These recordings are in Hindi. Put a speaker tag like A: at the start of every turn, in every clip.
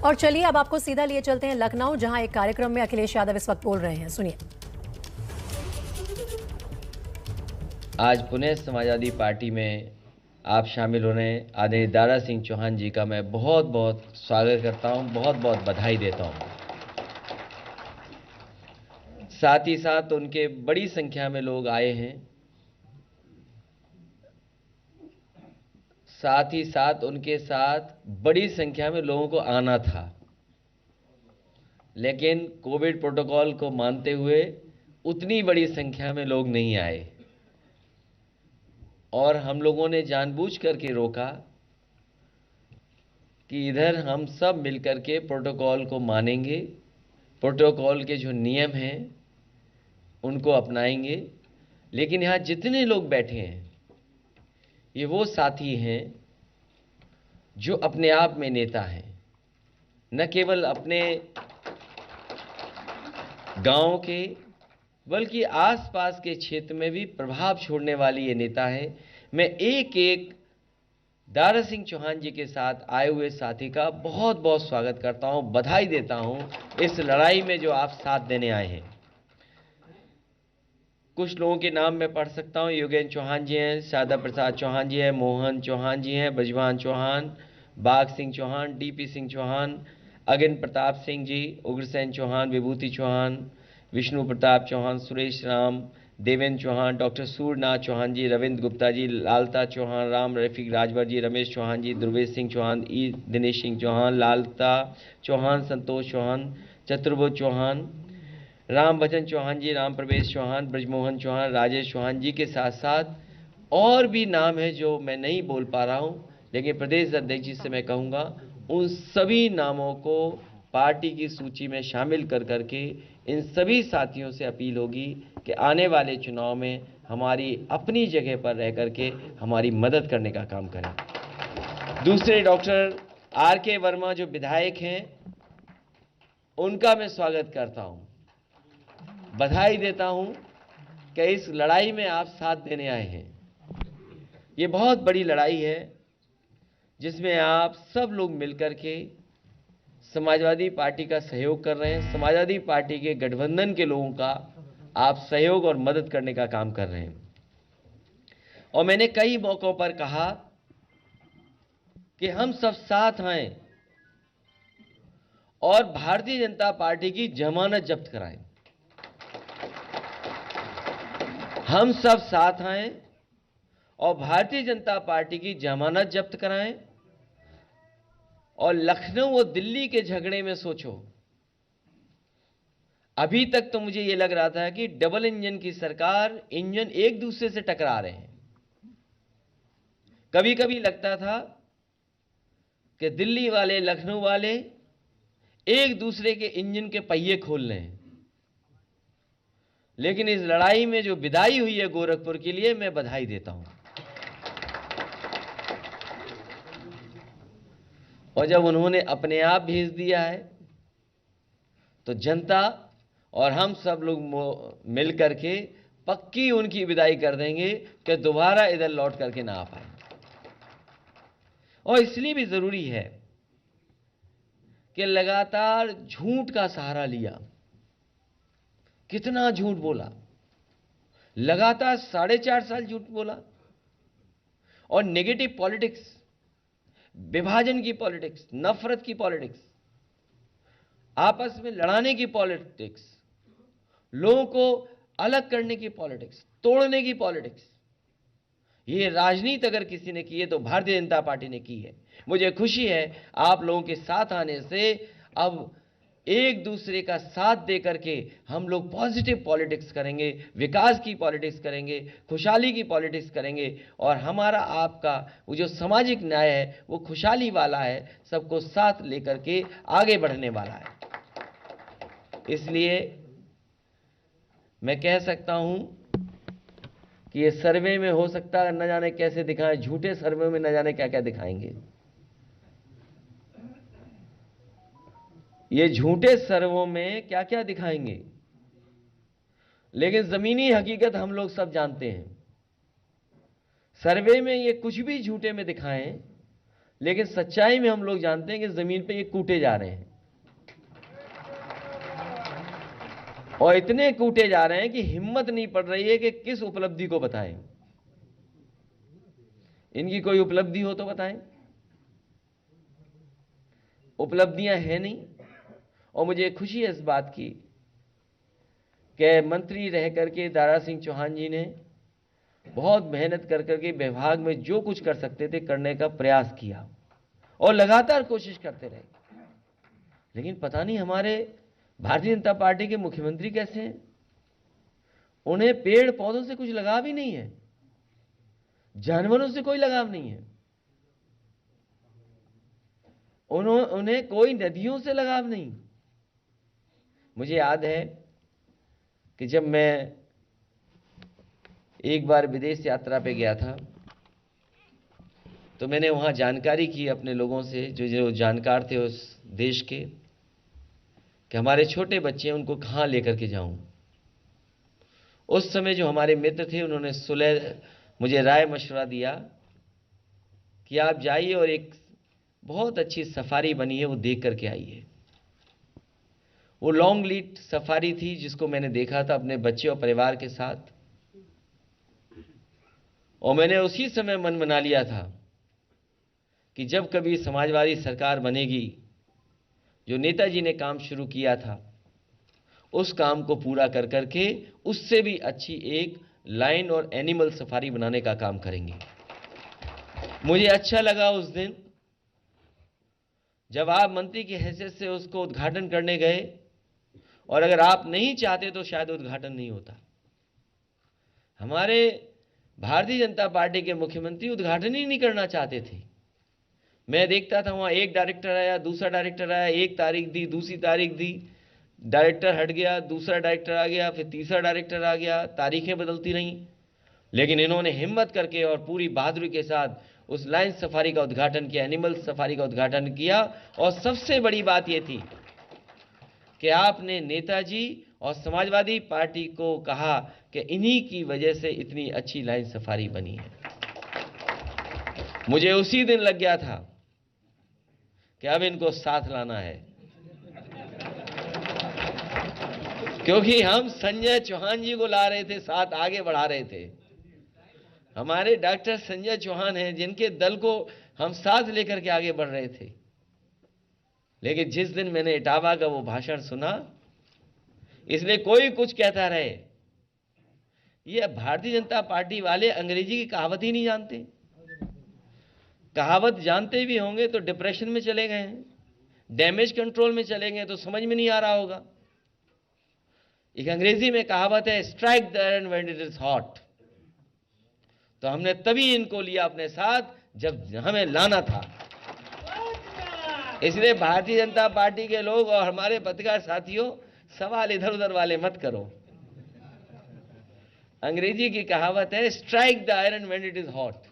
A: और चलिए अब आपको सीधा लिए चलते हैं लखनऊ, जहां एक कार्यक्रम में अखिलेश यादव इस वक्त बोल रहे हैं। सुनिए।
B: आज पुणे समाजवादी पार्टी में आप शामिल होने आदरणीय दारा सिंह चौहान जी का मैं बहुत बहुत स्वागत करता हूं, बहुत बहुत बधाई देता हूं। साथ ही साथ उनके बड़ी संख्या में लोग आए हैं, साथ ही साथ उनके साथ बड़ी संख्या में लोगों को आना था, लेकिन कोविड प्रोटोकॉल को मानते हुए उतनी बड़ी संख्या में लोग नहीं आए और हम लोगों ने जानबूझ करके रोका कि इधर हम सब मिलकर के प्रोटोकॉल को मानेंगे, प्रोटोकॉल के जो नियम हैं उनको अपनाएंगे। लेकिन यहाँ जितने लोग बैठे हैं ये वो साथी हैं जो अपने आप में नेता हैं, न केवल अपने गांव के बल्कि आसपास के क्षेत्र में भी प्रभाव छोड़ने वाली ये नेता है। मैं एक एक दारा सिंह चौहान जी के साथ आए हुए साथी का बहुत बहुत स्वागत करता हूं, बधाई देता हूं इस लड़ाई में जो आप साथ देने आए हैं। कुछ लोगों के नाम मैं पढ़ सकता हूं। योगेंद्र चौहान जी हैं, सादा प्रसाद चौहान जी हैं, मोहन चौहान जी हैं, ब्रजभान चौहान, बाघ सिंह चौहान, डीपी सिंह चौहान, अगन प्रताप सिंह जी, उग्रसेन चौहान, विभूति चौहान, विष्णु प्रताप चौहान, सुरेश राम, देवेंद्र चौहान, डॉक्टर सूर्यनाथ चौहान जी, रविंद्र गुप्ता जी, लालता चौहान, राम रफीक राजभर जी, रमेश चौहान जी, ध्रुवेश सिंह चौहान, ई दिनेश सिंह चौहान, लालता चौहान, संतोष चौहान, चतुर्भुज चौहान, राम बचन चौहान जी, राम प्रवेश चौहान, ब्रजमोहन चौहान, राजेश चौहान जी के साथ साथ और भी नाम है जो मैं नहीं बोल पा रहा हूं, लेकिन प्रदेश अध्यक्ष जी से मैं कहूंगा उन सभी नामों को पार्टी की सूची में शामिल कर करके इन सभी साथियों से अपील होगी कि आने वाले चुनाव में हमारी अपनी जगह पर रह करके हमारी मदद करने का काम करें। दूसरे डॉक्टर आर.के. वर्मा जो विधायक हैं उनका मैं स्वागत करता हूं, बधाई देता हूं कि इस लड़ाई में आप साथ देने आए हैं। ये बहुत बड़ी लड़ाई है जिसमें आप सब लोग मिलकर के समाजवादी पार्टी का सहयोग कर रहे हैं, समाजवादी पार्टी के गठबंधन के लोगों का आप सहयोग और मदद करने का काम कर रहे हैं। और मैंने कई मौकों पर कहा कि हम सब साथ आए और भारतीय जनता पार्टी की जमानत जब्त कराएं। हम सब साथ आए और भारतीय जनता पार्टी की जमानत जब्त कराएं। और लखनऊ और दिल्ली के झगड़े में सोचो, अभी तक तो मुझे यह लग रहा था कि डबल इंजन की सरकार, इंजन एक दूसरे से टकरा रहे हैं। कभी कभी लगता था कि दिल्ली वाले, लखनऊ वाले एक दूसरे के इंजन के पहिए खोल रहे हैं। लेकिन इस लड़ाई में जो विदाई हुई है गोरखपुर के लिए, मैं बधाई देता हूं। और जब उन्होंने अपने आप भेज दिया है तो जनता और हम सब लोग मिल करके पक्की उनकी विदाई कर देंगे कि दोबारा इधर लौट करके ना आ पाए। और इसलिए भी जरूरी है कि लगातार झूठ का सहारा लिया, कितना झूठ बोला, लगातार 4.5 साल झूठ बोला। और नेगेटिव पॉलिटिक्स, विभाजन की पॉलिटिक्स, नफरत की पॉलिटिक्स, आपस में लड़ाने की पॉलिटिक्स, लोगों को अलग करने की पॉलिटिक्स, तोड़ने की पॉलिटिक्स, ये राजनीति अगर किसी ने की है तो भारतीय जनता पार्टी ने की है। मुझे खुशी है आप लोगों के साथ आने से अब एक दूसरे का साथ दे करके हम लोग पॉजिटिव पॉलिटिक्स करेंगे, विकास की पॉलिटिक्स करेंगे, खुशहाली की पॉलिटिक्स करेंगे। और हमारा आपका वो जो सामाजिक न्याय है वो खुशहाली वाला है, सबको साथ लेकर के आगे बढ़ने वाला है। इसलिए मैं कह सकता हूं कि ये सर्वे में हो सकता है न जाने कैसे दिखाएं, झूठे सर्वे में न जाने क्या क्या दिखाएंगे। ये झूठे सर्वों में क्या क्या दिखाएंगे, लेकिन जमीनी हकीकत हम लोग सब जानते हैं। सर्वे में ये कुछ भी झूठे में दिखाएं लेकिन सच्चाई में हम लोग जानते हैं कि जमीन पे ये कूटे जा रहे हैं, और इतने कूटे जा रहे हैं कि हिम्मत नहीं पड़ रही है कि किस उपलब्धि को बताएं। इनकी कोई उपलब्धि हो तो बताएं। उपलब्धियां हैं नहीं। और मुझे खुशी है इस बात की कि मंत्री रह करके दारा सिंह चौहान जी ने बहुत मेहनत कर करके विभाग में जो कुछ कर सकते थे करने का प्रयास किया और लगातार कोशिश करते रहे। लेकिन पता नहीं हमारे भारतीय जनता पार्टी के मुख्यमंत्री कैसे हैं, उन्हें पेड़ पौधों से कुछ लगाव ही नहीं है, जानवरों से कोई लगाव नहीं है, उन्हें कोई नदियों से लगाव नहीं। मुझे याद है कि जब मैं एक बार विदेश यात्रा पे गया था तो मैंने वहां जानकारी की अपने लोगों से जो जानकार थे उस देश के, कि हमारे छोटे बच्चे हैं उनको कहां लेकर के जाऊं। उस समय जो हमारे मित्र थे उन्होंने सुलह मुझे राय मशवरा दिया कि आप जाइए और एक बहुत अच्छी सफारी बनी है वो देख करके आइए। वो लॉन्ग लीड सफारी थी जिसको मैंने देखा था अपने बच्चे और परिवार के साथ, और मैंने उसी समय मन बना लिया था कि जब कभी समाजवादी सरकार बनेगी, जो नेताजी ने काम शुरू किया था उस काम को पूरा कर करके उससे भी अच्छी एक लाइन और एनिमल सफारी बनाने का काम करेंगे। मुझे अच्छा लगा उस दिन जब आप मंत्री की हैसियत से उसको उद्घाटन करने गए, और अगर आप नहीं चाहते तो शायद उद्घाटन नहीं होता। हमारे भारतीय जनता पार्टी के मुख्यमंत्री उद्घाटन ही नहीं करना चाहते थे। मैं देखता था वहां एक डायरेक्टर आया, दूसरा डायरेक्टर आया, एक तारीख दी, दूसरी तारीख दी, डायरेक्टर हट गया, दूसरा डायरेक्टर आ गया, फिर तीसरा डायरेक्टर आ गया, तारीखें बदलती रहीं। लेकिन इन्होंने हिम्मत करके और पूरी बहादुरी के साथ उस लाइन सफारी का उद्घाटन किया, एनिमल सफारी का उद्घाटन किया। और सबसे बड़ी बात यह थी कि आपने नेताजी और समाजवादी पार्टी को कहा कि इन्हीं की वजह से इतनी अच्छी लाइन सफारी बनी है। मुझे उसी दिन लग गया था कि अब इनको साथ लाना है, क्योंकि हम संजय चौहान जी को ला रहे थे, साथ आगे बढ़ा रहे थे। हमारे डॉक्टर संजय चौहान हैं जिनके दल को हम साथ लेकर के आगे बढ़ रहे थे। लेकिन जिस दिन मैंने इटावा का वो भाषण सुना, इसलिए कोई कुछ कहता रहे, ये भारतीय जनता पार्टी वाले अंग्रेजी की कहावत ही नहीं जानते। कहावत जानते भी होंगे तो डिप्रेशन में चले गए हैं, डैमेज कंट्रोल में चले गए तो समझ में नहीं आ रहा होगा। एक अंग्रेजी में कहावत है, strike the iron when it is hot. तो हमने तभी इनको लिया अपने साथ जब हमें लाना था। इसलिए भारतीय जनता पार्टी के लोग और हमारे पत्रकार साथियों, सवाल इधर उधर वाले मत करो। अंग्रेजी की कहावत है, strike the iron when it is hot.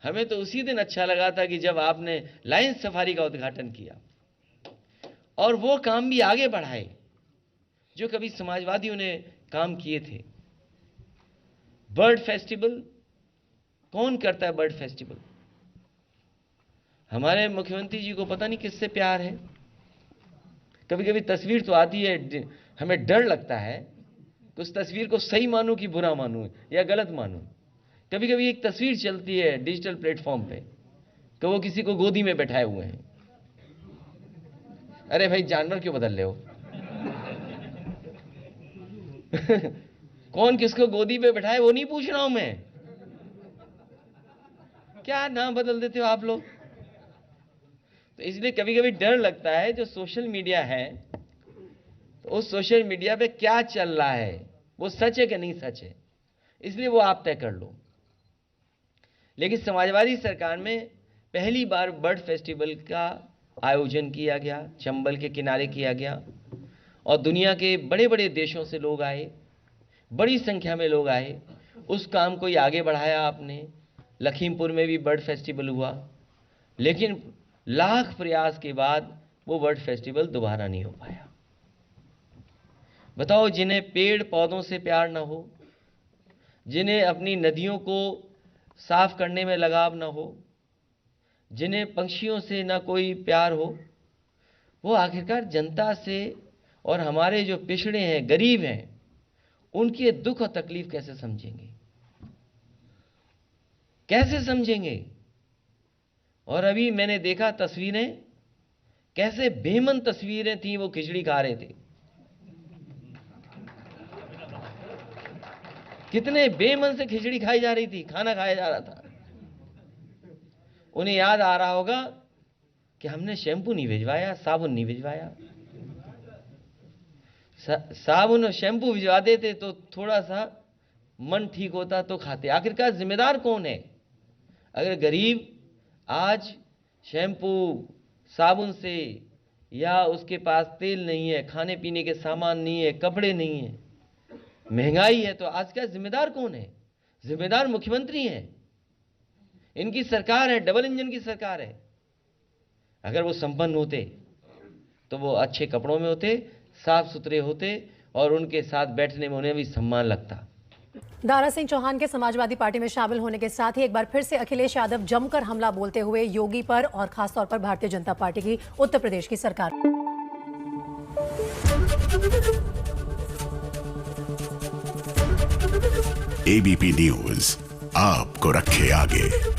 B: हमें तो उसी दिन अच्छा लगा था कि जब आपने लाइन सफारी का उद्घाटन किया और वो काम भी आगे बढ़ाए जो कभी समाजवादियों ने काम किए थे। बर्ड फेस्टिवल, कौन करता है बर्ड फेस्टिवल? हमारे मुख्यमंत्री जी को पता नहीं किससे प्यार है। कभी कभी तस्वीर तो आती है, हमें डर लगता है कि उस तस्वीर को सही मानूं कि बुरा मानूं या गलत मानूं। कभी कभी एक तस्वीर चलती है डिजिटल प्लेटफॉर्म पे कि वो किसी को गोदी में बैठाए हुए हैं। अरे भाई, जानवर क्यों बदल रहे हो? कौन किसको गोदी पे बैठाए वो नहीं पूछ रहा हूं मैं। क्या नाम बदल देते हो आप लोग? तो इसलिए कभी कभी डर लगता है जो सोशल मीडिया है, तो उस सोशल मीडिया पे क्या चल रहा है, वो सच है कि नहीं सच है, इसलिए वो आप तय कर लो। लेकिन समाजवादी सरकार में पहली बार बर्ड फेस्टिवल का आयोजन किया गया, चंबल के किनारे किया गया, और दुनिया के बड़े बड़े देशों से लोग आए, बड़ी संख्या में लोग आए। उस काम को ही आगे बढ़ाया आपने। लखीमपुर में भी बर्ड फेस्टिवल हुआ, लेकिन लाख प्रयास के बाद वो बर्ड फेस्टिवल दोबारा नहीं हो पाया। बताओ, जिन्हें पेड़ पौधों से प्यार ना हो, जिन्हें अपनी नदियों को साफ करने में लगाव ना हो, जिन्हें पंछियों से ना कोई प्यार हो, वो आखिरकार जनता से और हमारे जो पिछड़े हैं, गरीब हैं, उनके दुख और तकलीफ कैसे समझेंगे? कैसे समझेंगे? और अभी मैंने देखा तस्वीरें, कैसे बेमन तस्वीरें थी, वो खिचड़ी खा रहे थे। कितने बेमन से खिचड़ी खाई जा रही थी, खाना खाया जा रहा था। उन्हें याद आ रहा होगा कि हमने शैम्पू नहीं भिजवाया, साबुन नहीं भिजवाया। साबुन और शैम्पू भिजवा देते तो थोड़ा सा मन ठीक होता तो खाते। आखिरकार जिम्मेदार कौन है? अगर गरीब आज शैम्पू साबुन से, या उसके पास तेल नहीं है, खाने पीने के सामान नहीं है, कपड़े नहीं है, महंगाई है, तो आज का जिम्मेदार कौन है? जिम्मेदार मुख्यमंत्री हैं। इनकी सरकार है, डबल इंजन की सरकार है। अगर वो संपन्न होते तो वो अच्छे कपड़ों में होते, साफ सुथरे होते, और उनके साथ बैठने में उन्हें भी सम्मान लगता।
A: दारा सिंह चौहान के समाजवादी पार्टी में शामिल होने के साथ ही एक बार फिर से अखिलेश यादव जमकर हमला बोलते हुए योगी पर और खासतौर पर भारतीय जनता पार्टी की उत्तर प्रदेश की सरकार।
C: एबीपी न्यूज आपको रखे आगे।